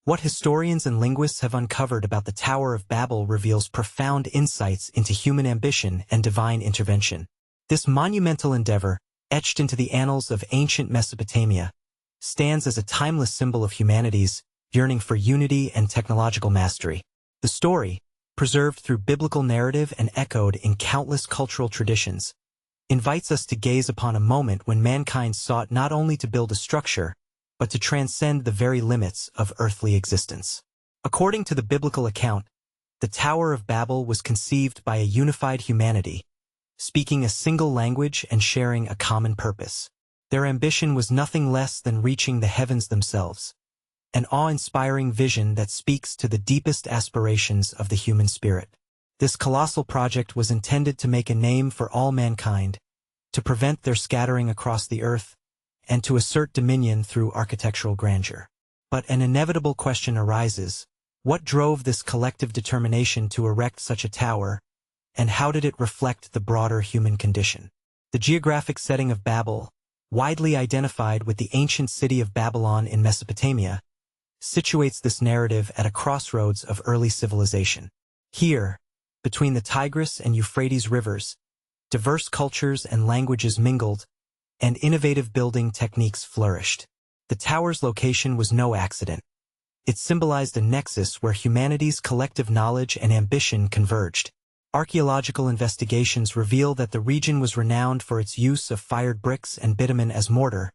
What historians and linguists have uncovered about the Tower of Babel reveals profound insights into human ambition and divine intervention. This monumental endeavor, etched into the annals of ancient Mesopotamia, stands as a timeless symbol of humanity's yearning for unity and technological mastery. The story, preserved through biblical narrative and echoed in countless cultural traditions, invites us to gaze upon a moment when mankind sought not only to build a structure, but to transcend the very limits of earthly existence. According to the biblical account, the Tower of Babel was conceived by a unified humanity, speaking a single language and sharing a common purpose. Their ambition was nothing less than reaching the heavens themselves, an awe-inspiring vision that speaks to the deepest aspirations of the human spirit. This colossal project was intended to make a name for all mankind, to prevent their scattering across the earth, and to assert dominion through architectural grandeur. But an inevitable question arises: what drove this collective determination to erect such a tower, and how did it reflect the broader human condition? The geographic setting of Babel, widely identified with the ancient city of Babylon in Mesopotamia, situates this narrative at a crossroads of early civilization. Here, between the Tigris and Euphrates rivers, diverse cultures and languages mingled, and innovative building techniques flourished. The tower's location was no accident. It symbolized a nexus where humanity's collective knowledge and ambition converged. Archaeological investigations reveal that the region was renowned for its use of fired bricks and bitumen as mortar,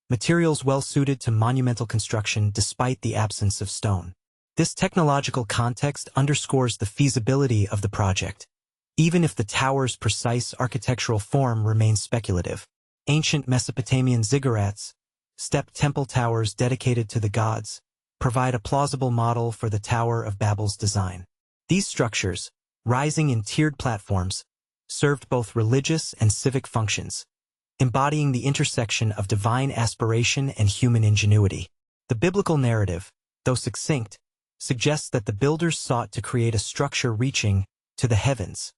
materials well suited to monumental construction despite the absence of stone. This technological context underscores the feasibility of the project, even if the tower's precise architectural form remains speculative. Ancient Mesopotamian ziggurats, step temple towers dedicated to the gods, provide a plausible model for the Tower of Babel's design. These structures, rising in tiered platforms, served both religious and civic functions, embodying the intersection of divine aspiration and human ingenuity. The biblical narrative, though succinct, suggests that the builders sought to create a structure reaching to the heavens,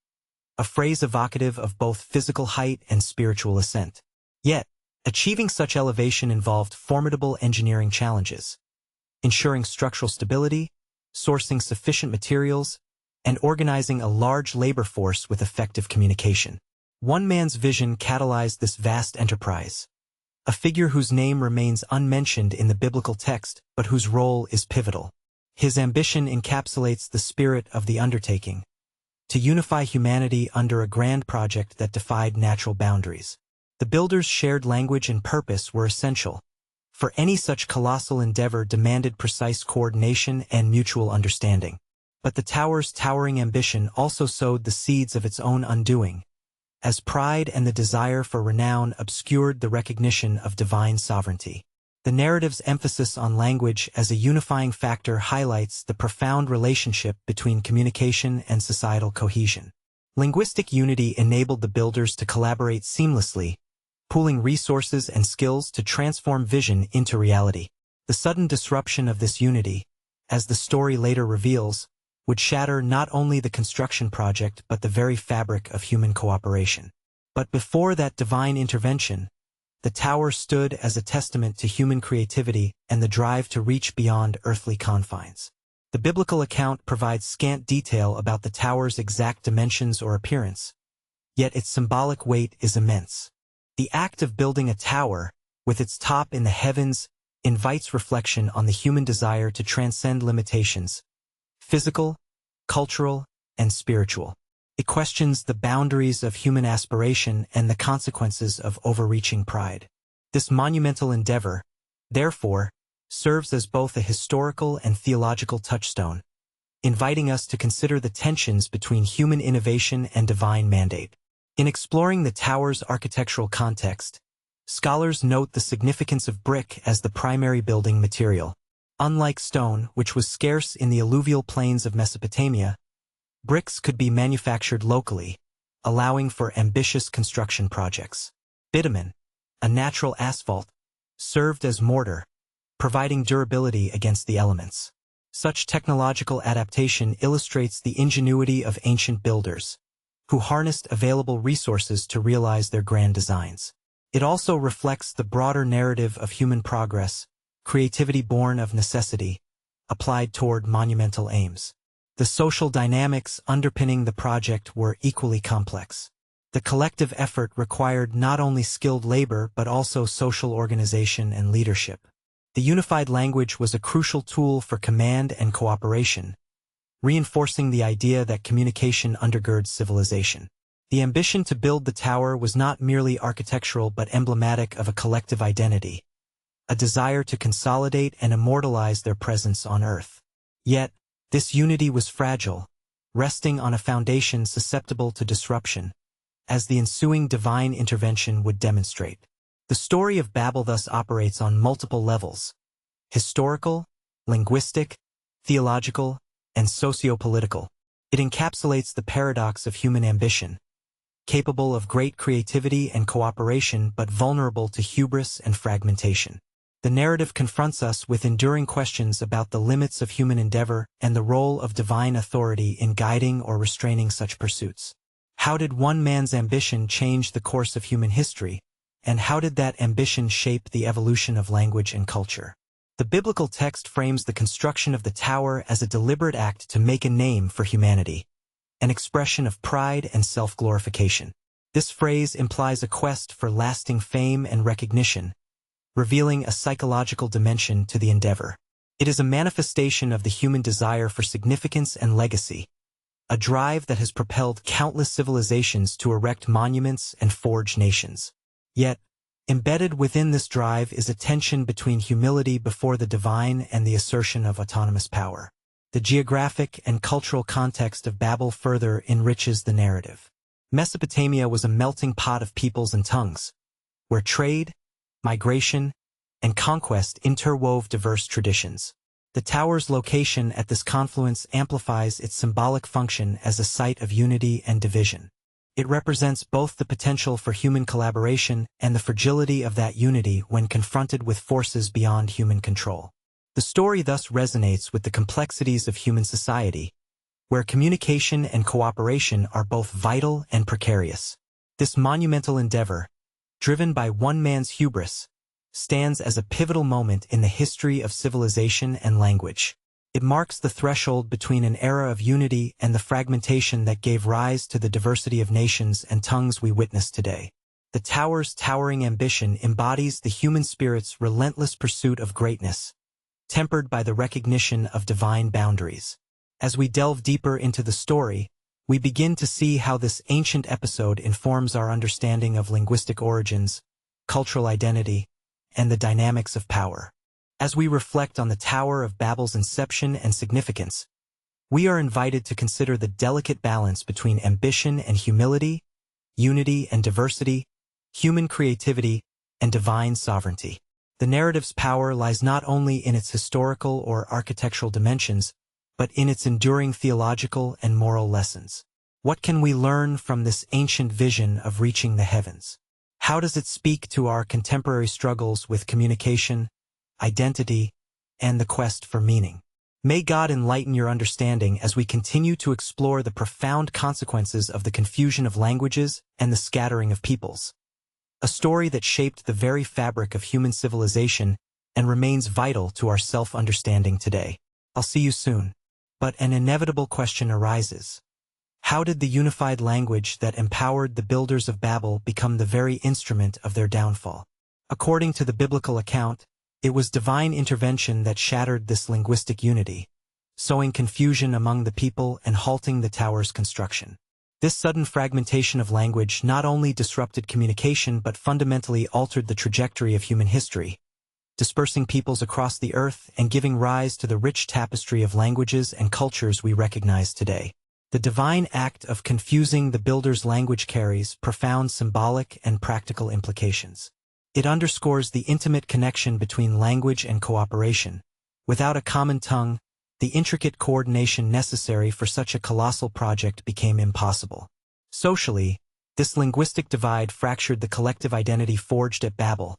a phrase evocative of both physical height and spiritual ascent. Yet, achieving such elevation involved formidable engineering challenges, ensuring structural stability, sourcing sufficient materials, and organizing a large labor force with effective communication. One man's vision catalyzed this vast enterprise, a figure whose name remains unmentioned in the biblical text but whose role is pivotal. His ambition encapsulates the spirit of the undertaking, to unify humanity under a grand project that defied natural boundaries. The builders' shared language and purpose were essential, for any such colossal endeavor demanded precise coordination and mutual understanding. But the tower's towering ambition also sowed the seeds of its own undoing, as pride and the desire for renown obscured the recognition of divine sovereignty. The narrative's emphasis on language as a unifying factor highlights the profound relationship between communication and societal cohesion. Linguistic unity enabled the builders to collaborate seamlessly, pooling resources and skills to transform vision into reality. The sudden disruption of this unity, as the story later reveals, would shatter not only the construction project but the very fabric of human cooperation. But before that divine intervention, the tower stood as a testament to human creativity and the drive to reach beyond earthly confines. The biblical account provides scant detail about the tower's exact dimensions or appearance, yet its symbolic weight is immense. The act of building a tower, with its top in the heavens, invites reflection on the human desire to transcend limitations, physical, cultural, and spiritual. It questions the boundaries of human aspiration and the consequences of overreaching pride. This monumental endeavor, therefore, serves as both a historical and theological touchstone, inviting us to consider the tensions between human innovation and divine mandate. In exploring the tower's architectural context, scholars note the significance of brick as the primary building material. Unlike stone, which was scarce in the alluvial plains of Mesopotamia, bricks could be manufactured locally, allowing for ambitious construction projects. Bitumen, a natural asphalt, served as mortar, providing durability against the elements. Such technological adaptation illustrates the ingenuity of ancient builders, who harnessed available resources to realize their grand designs. It also reflects the broader narrative of human progress, creativity born of necessity, applied toward monumental aims. The social dynamics underpinning the project were equally complex. The collective effort required not only skilled labor but also social organization and leadership. The unified language was a crucial tool for command and cooperation, reinforcing the idea that communication undergirds civilization. The ambition to build the tower was not merely architectural but emblematic of a collective identity, a desire to consolidate and immortalize their presence on Earth. Yet, this unity was fragile, resting on a foundation susceptible to disruption, as the ensuing divine intervention would demonstrate. The story of Babel thus operates on multiple levels: historical, linguistic, theological, and socio-political. It encapsulates the paradox of human ambition, capable of great creativity and cooperation but vulnerable to hubris and fragmentation. The narrative confronts us with enduring questions about the limits of human endeavor and the role of divine authority in guiding or restraining such pursuits. How did one man's ambition change the course of human history, and how did that ambition shape the evolution of language and culture? The biblical text frames the construction of the tower as a deliberate act to make a name for humanity, an expression of pride and self-glorification. This phrase implies a quest for lasting fame and recognition, revealing a psychological dimension to the endeavor. It is a manifestation of the human desire for significance and legacy, a drive that has propelled countless civilizations to erect monuments and forge nations. Yet, embedded within this drive is a tension between humility before the divine and the assertion of autonomous power. The geographic and cultural context of Babel further enriches the narrative. Mesopotamia was a melting pot of peoples and tongues, where trade, migration, and conquest interwove diverse traditions. The tower's location at this confluence amplifies its symbolic function as a site of unity and division. It represents both the potential for human collaboration and the fragility of that unity when confronted with forces beyond human control. The story thus resonates with the complexities of human society, where communication and cooperation are both vital and precarious. This monumental endeavor, driven by one man's hubris, stands as a pivotal moment in the history of civilization and language. It marks the threshold between an era of unity and the fragmentation that gave rise to the diversity of nations and tongues we witness today. The tower's towering ambition embodies the human spirit's relentless pursuit of greatness, tempered by the recognition of divine boundaries. As we delve deeper into the story, we begin to see how this ancient episode informs our understanding of linguistic origins, cultural identity, and the dynamics of power. As we reflect on the Tower of Babel's inception and significance, we are invited to consider the delicate balance between ambition and humility, unity and diversity, human creativity, and divine sovereignty. The narrative's power lies not only in its historical or architectural dimensions, but in its enduring theological and moral lessons. What can we learn from this ancient vision of reaching the heavens? How does it speak to our contemporary struggles with communication, identity, and the quest for meaning? May God enlighten your understanding as we continue to explore the profound consequences of the confusion of languages and the scattering of peoples. A story that shaped the very fabric of human civilization and remains vital to our self-understanding today. I'll see you soon. But an inevitable question arises. How did the unified language that empowered the builders of Babel become the very instrument of their downfall? According to the biblical account, it was divine intervention that shattered this linguistic unity, sowing confusion among the people and halting the tower's construction. This sudden fragmentation of language not only disrupted communication but fundamentally altered the trajectory of human history, dispersing peoples across the earth and giving rise to the rich tapestry of languages and cultures we recognize today. The divine act of confusing the builder's language carries profound symbolic and practical implications. It underscores the intimate connection between language and cooperation. Without a common tongue, the intricate coordination necessary for such a colossal project became impossible. Socially, this linguistic divide fractured the collective identity forged at Babel,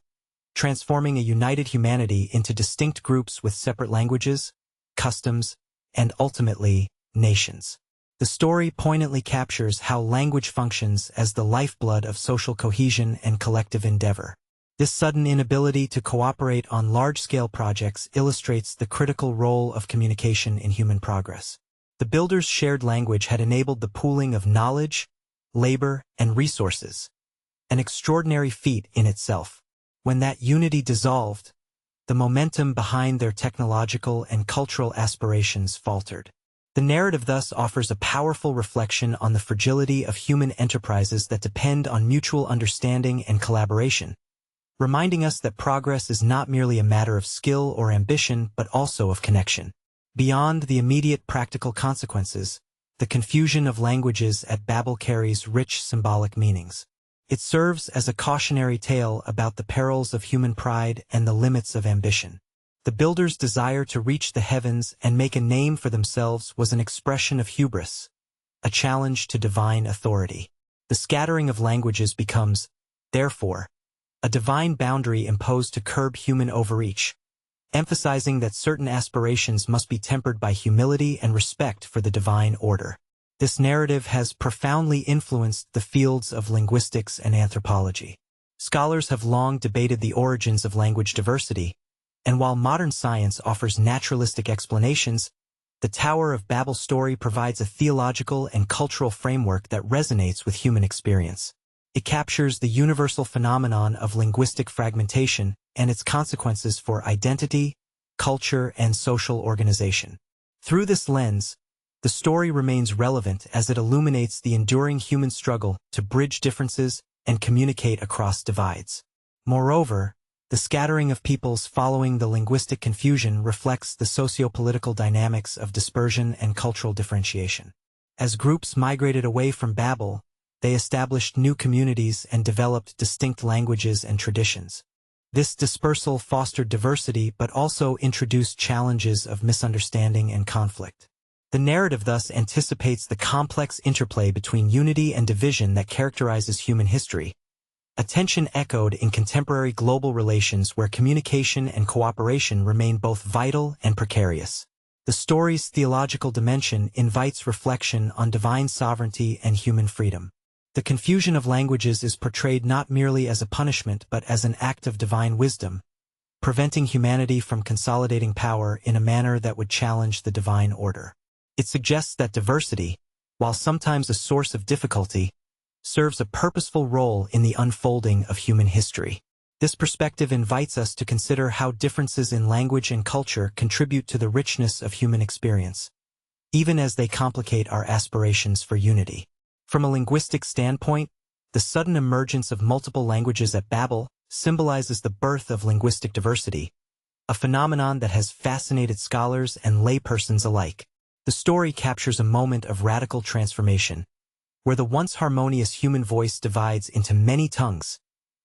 transforming a united humanity into distinct groups with separate languages, customs, and ultimately, nations. The story poignantly captures how language functions as the lifeblood of social cohesion and collective endeavor. This sudden inability to cooperate on large-scale projects illustrates the critical role of communication in human progress. The builders' shared language had enabled the pooling of knowledge, labor, and resources, an extraordinary feat in itself. When that unity dissolved, the momentum behind their technological and cultural aspirations faltered. The narrative thus offers a powerful reflection on the fragility of human enterprises that depend on mutual understanding and collaboration, reminding us that progress is not merely a matter of skill or ambition but also of connection. Beyond the immediate practical consequences, the confusion of languages at Babel carries rich symbolic meanings. It serves as a cautionary tale about the perils of human pride and the limits of ambition. The builders' desire to reach the heavens and make a name for themselves was an expression of hubris, a challenge to divine authority. The scattering of languages becomes, therefore, a divine boundary imposed to curb human overreach, emphasizing that certain aspirations must be tempered by humility and respect for the divine order. This narrative has profoundly influenced the fields of linguistics and anthropology. Scholars have long debated the origins of language diversity, and while modern science offers naturalistic explanations, the Tower of Babel story provides a theological and cultural framework that resonates with human experience. It captures the universal phenomenon of linguistic fragmentation and its consequences for identity, culture, and social organization. Through this lens, the story remains relevant as it illuminates the enduring human struggle to bridge differences and communicate across divides. Moreover, the scattering of peoples following the linguistic confusion reflects the socio-political dynamics of dispersion and cultural differentiation. As groups migrated away from Babel, they established new communities and developed distinct languages and traditions. This dispersal fostered diversity but also introduced challenges of misunderstanding and conflict. The narrative thus anticipates the complex interplay between unity and division that characterizes human history, a tension echoed in contemporary global relations where communication and cooperation remain both vital and precarious. The story's theological dimension invites reflection on divine sovereignty and human freedom. The confusion of languages is portrayed not merely as a punishment but as an act of divine wisdom, preventing humanity from consolidating power in a manner that would challenge the divine order. It suggests that diversity, while sometimes a source of difficulty, serves a purposeful role in the unfolding of human history. This perspective invites us to consider how differences in language and culture contribute to the richness of human experience, even as they complicate our aspirations for unity. From a linguistic standpoint, the sudden emergence of multiple languages at Babel symbolizes the birth of linguistic diversity, a phenomenon that has fascinated scholars and laypersons alike. The story captures a moment of radical transformation, where the once harmonious human voice divides into many tongues,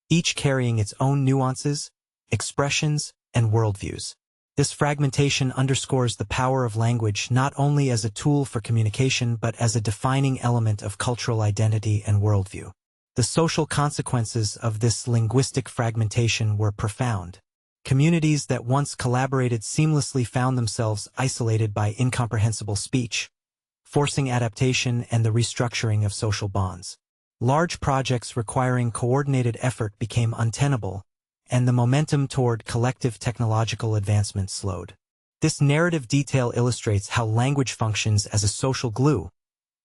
each carrying its own nuances, expressions, and worldviews. This fragmentation underscores the power of language not only as a tool for communication but as a defining element of cultural identity and worldview. The social consequences of this linguistic fragmentation were profound. Communities that once collaborated seamlessly found themselves isolated by incomprehensible speech, forcing adaptation and the restructuring of social bonds. Large projects requiring coordinated effort became untenable, and the momentum toward collective technological advancement slowed. This narrative detail illustrates how language functions as a social glue,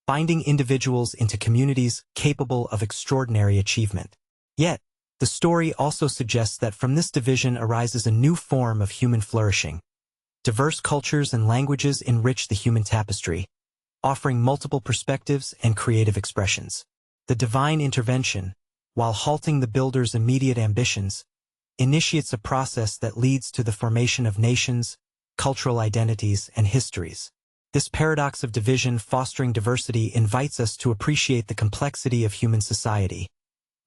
binding individuals into communities capable of extraordinary achievement. Yet, the story also suggests that from this division arises a new form of human flourishing. Diverse cultures and languages enrich the human tapestry, offering multiple perspectives and creative expressions. The divine intervention, while halting the builder's immediate ambitions, initiates a process that leads to the formation of nations, cultural identities, and histories. This paradox of division fostering diversity invites us to appreciate the complexity of human society,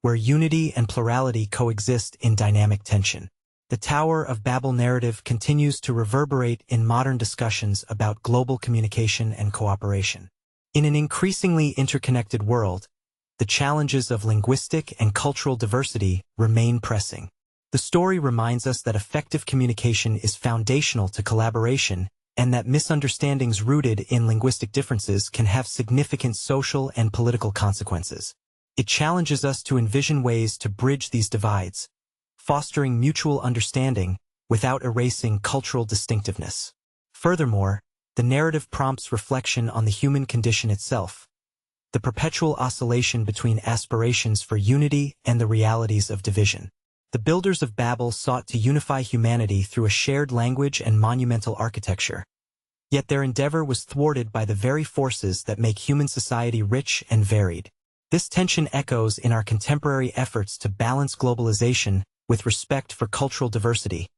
where unity and plurality coexist in dynamic tension. The Tower of Babel narrative continues to reverberate in modern discussions about global communication and cooperation. In an increasingly interconnected world, the challenges of linguistic and cultural diversity remain pressing. The story reminds us that effective communication is foundational to collaboration and that misunderstandings rooted in linguistic differences can have significant social and political consequences. It challenges us to envision ways to bridge these divides, fostering mutual understanding without erasing cultural distinctiveness. Furthermore, the narrative prompts reflection on the human condition itself, the perpetual oscillation between aspirations for unity and the realities of division. The builders of Babel sought to unify humanity through a shared language and monumental architecture. Yet their endeavor was thwarted by the very forces that make human society rich and varied. This tension echoes in our contemporary efforts to balance globalization with respect for cultural diversity,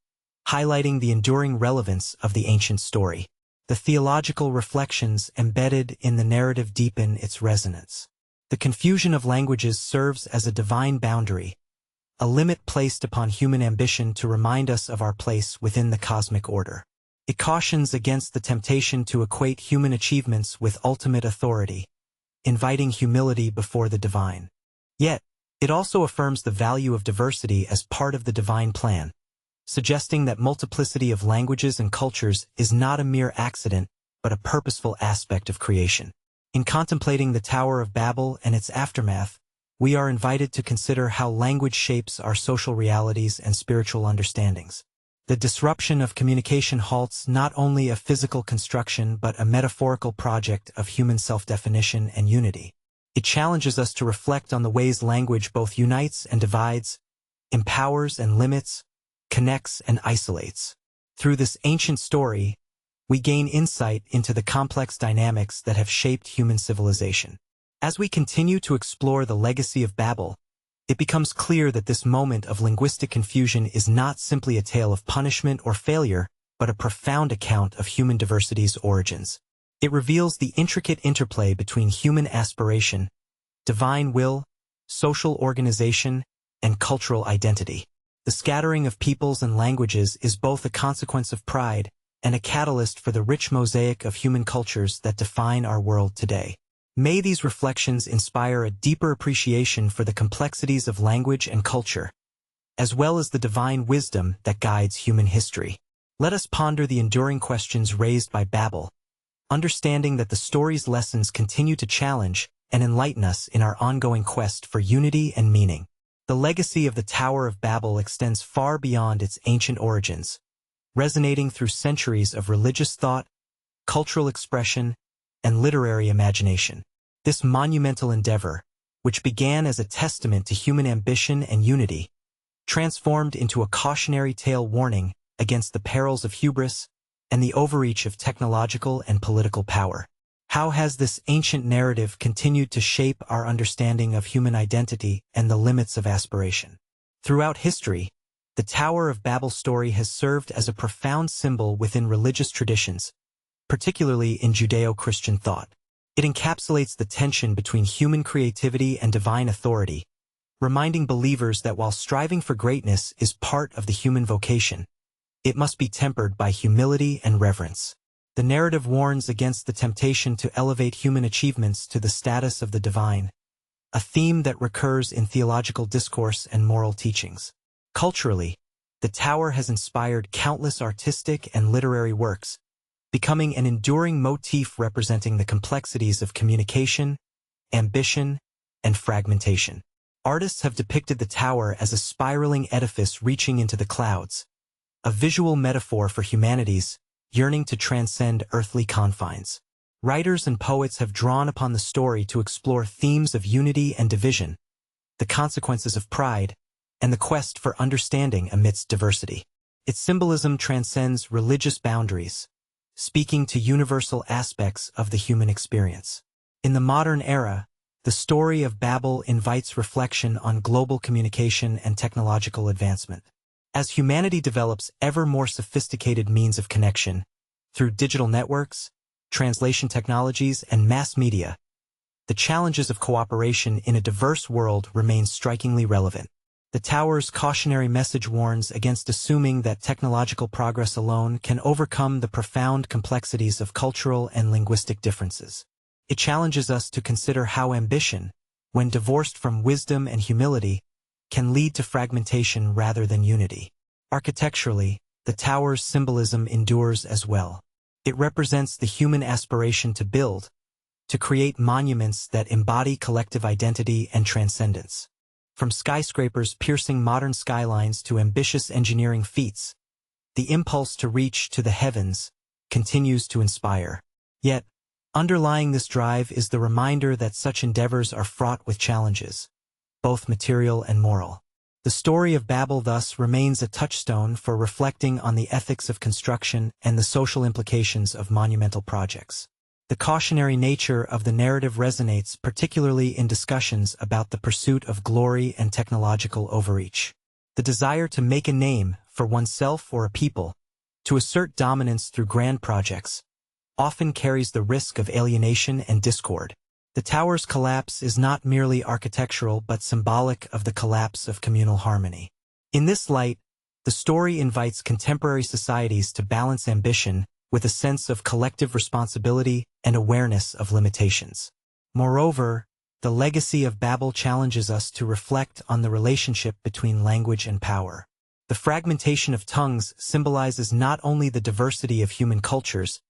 highlighting the enduring relevance of the ancient story. The theological reflections embedded in the narrative deepen its resonance. The confusion of languages serves as a divine boundary, a limit placed upon human ambition to remind us of our place within the cosmic order. It cautions against the temptation to equate human achievements with ultimate authority, inviting humility before the divine. Yet, it also affirms the value of diversity as part of the divine plan, suggesting that multiplicity of languages and cultures is not a mere accident, but a purposeful aspect of creation. In contemplating the Tower of Babel and its aftermath, we are invited to consider how language shapes our social realities and spiritual understandings. The disruption of communication halts not only a physical construction but a metaphorical project of human self-definition and unity. It challenges us to reflect on the ways language both unites and divides, empowers and limits, connects and isolates. Through this ancient story, we gain insight into the complex dynamics that have shaped human civilization. As we continue to explore the legacy of Babel, it becomes clear that this moment of linguistic confusion is not simply a tale of punishment or failure, but a profound account of human diversity's origins. It reveals the intricate interplay between human aspiration, divine will, social organization, and cultural identity. The scattering of peoples and languages is both a consequence of pride and a catalyst for the rich mosaic of human cultures that define our world today. May these reflections inspire a deeper appreciation for the complexities of language and culture, as well as the divine wisdom that guides human history. Let us ponder the enduring questions raised by Babel, understanding that the story's lessons continue to challenge and enlighten us in our ongoing quest for unity and meaning. The legacy of the Tower of Babel extends far beyond its ancient origins, resonating through centuries of religious thought, cultural expression, and literary imagination. This monumental endeavor, which began as a testament to human ambition and unity, transformed into a cautionary tale warning against the perils of hubris and the overreach of technological and political power. How has this ancient narrative continued to shape our understanding of human identity and the limits of aspiration? Throughout history, the Tower of Babel story has served as a profound symbol within religious traditions, particularly in Judeo-Christian thought. It encapsulates the tension between human creativity and divine authority, reminding believers that while striving for greatness is part of the human vocation, it must be tempered by humility and reverence. The narrative warns against the temptation to elevate human achievements to the status of the divine, a theme that recurs in theological discourse and moral teachings. Culturally, the Tower has inspired countless artistic and literary works, becoming an enduring motif representing the complexities of communication, ambition, and fragmentation. Artists have depicted the tower as a spiraling edifice reaching into the clouds, a visual metaphor for humanity's yearning to transcend earthly confines. Writers and poets have drawn upon the story to explore themes of unity and division, the consequences of pride, and the quest for understanding amidst diversity. Its symbolism transcends religious boundaries, speaking to universal aspects of the human experience. In the modern era, the story of Babel invites reflection on global communication and technological advancement. As humanity develops ever more sophisticated means of connection, through digital networks, translation technologies, and mass media, the challenges of cooperation in a diverse world remain strikingly relevant. The Tower's cautionary message warns against assuming that technological progress alone can overcome the profound complexities of cultural and linguistic differences. It challenges us to consider how ambition, when divorced from wisdom and humility, can lead to fragmentation rather than unity. Architecturally, the Tower's symbolism endures as well. It represents the human aspiration to build, to create monuments that embody collective identity and transcendence. From skyscrapers piercing modern skylines to ambitious engineering feats, the impulse to reach to the heavens continues to inspire. Yet, underlying this drive is the reminder that such endeavors are fraught with challenges, both material and moral. The story of Babel thus remains a touchstone for reflecting on the ethics of construction and the social implications of monumental projects. The cautionary nature of the narrative resonates particularly in discussions about the pursuit of glory and technological overreach. The desire to make a name for oneself or a people, to assert dominance through grand projects, often carries the risk of alienation and discord. The tower's collapse is not merely architectural but symbolic of the collapse of communal harmony. In this light, the story invites contemporary societies to balance ambition with a sense of collective responsibility and awareness of limitations. Moreover, the legacy of Babel challenges us to reflect on the relationship between language and power. The fragmentation of tongues symbolizes not only the diversity of human cultures,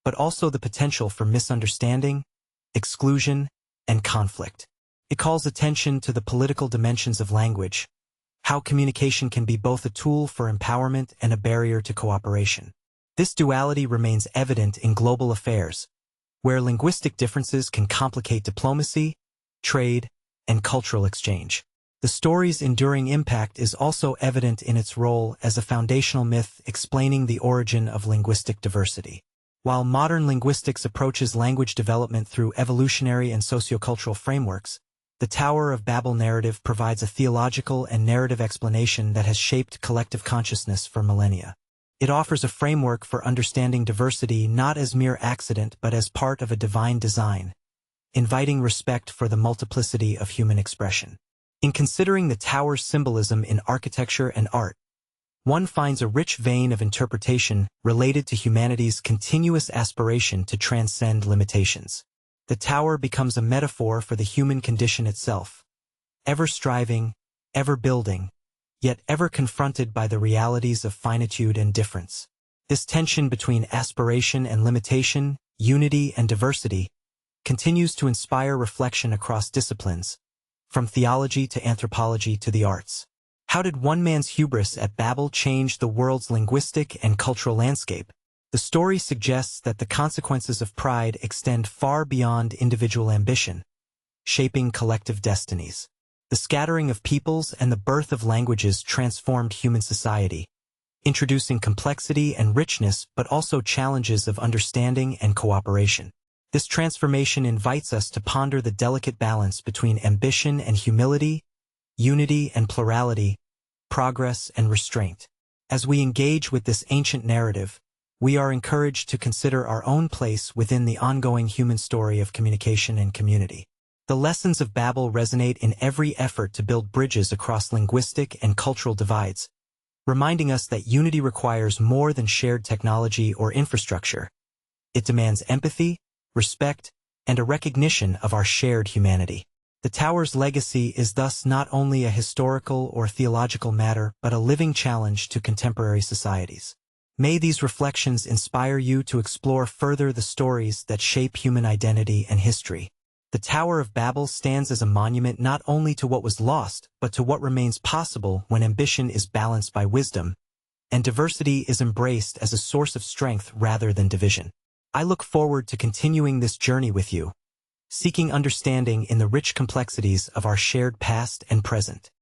but also the potential for misunderstanding, exclusion, and conflict. It calls attention to the political dimensions of language, how communication can be both a tool for empowerment and a barrier to cooperation. This duality remains evident in global affairs, where linguistic differences can complicate diplomacy, trade, and cultural exchange. The story's enduring impact is also evident in its role as a foundational myth explaining the origin of linguistic diversity. While modern linguistics approaches language development through evolutionary and sociocultural frameworks, the Tower of Babel narrative provides a theological and narrative explanation that has shaped collective consciousness for millennia. It offers a framework for understanding diversity not as mere accident but as part of a divine design, inviting respect for the multiplicity of human expression. In considering the tower's symbolism in architecture and art, one finds a rich vein of interpretation related to humanity's continuous aspiration to transcend limitations. The tower becomes a metaphor for the human condition itself, ever striving, ever building, yet ever confronted by the realities of finitude and difference. This tension between aspiration and limitation, unity and diversity, continues to inspire reflection across disciplines, from theology to anthropology to the arts. How did one man's hubris at Babel change the world's linguistic and cultural landscape? The story suggests that the consequences of pride extend far beyond individual ambition, shaping collective destinies. The scattering of peoples and the birth of languages transformed human society, introducing complexity and richness but also challenges of understanding and cooperation. This transformation invites us to ponder the delicate balance between ambition and humility, unity and plurality, progress and restraint. As we engage with this ancient narrative, we are encouraged to consider our own place within the ongoing human story of communication and community. The lessons of Babel resonate in every effort to build bridges across linguistic and cultural divides, reminding us that unity requires more than shared technology or infrastructure. It demands empathy, respect, and a recognition of our shared humanity. The tower's legacy is thus not only a historical or theological matter but a living challenge to contemporary societies. May these reflections inspire you to explore further the stories that shape human identity and history. The Tower of Babel stands as a monument not only to what was lost, but to what remains possible when ambition is balanced by wisdom, and diversity is embraced as a source of strength rather than division. I look forward to continuing this journey with you, seeking understanding in the rich complexities of our shared past and present.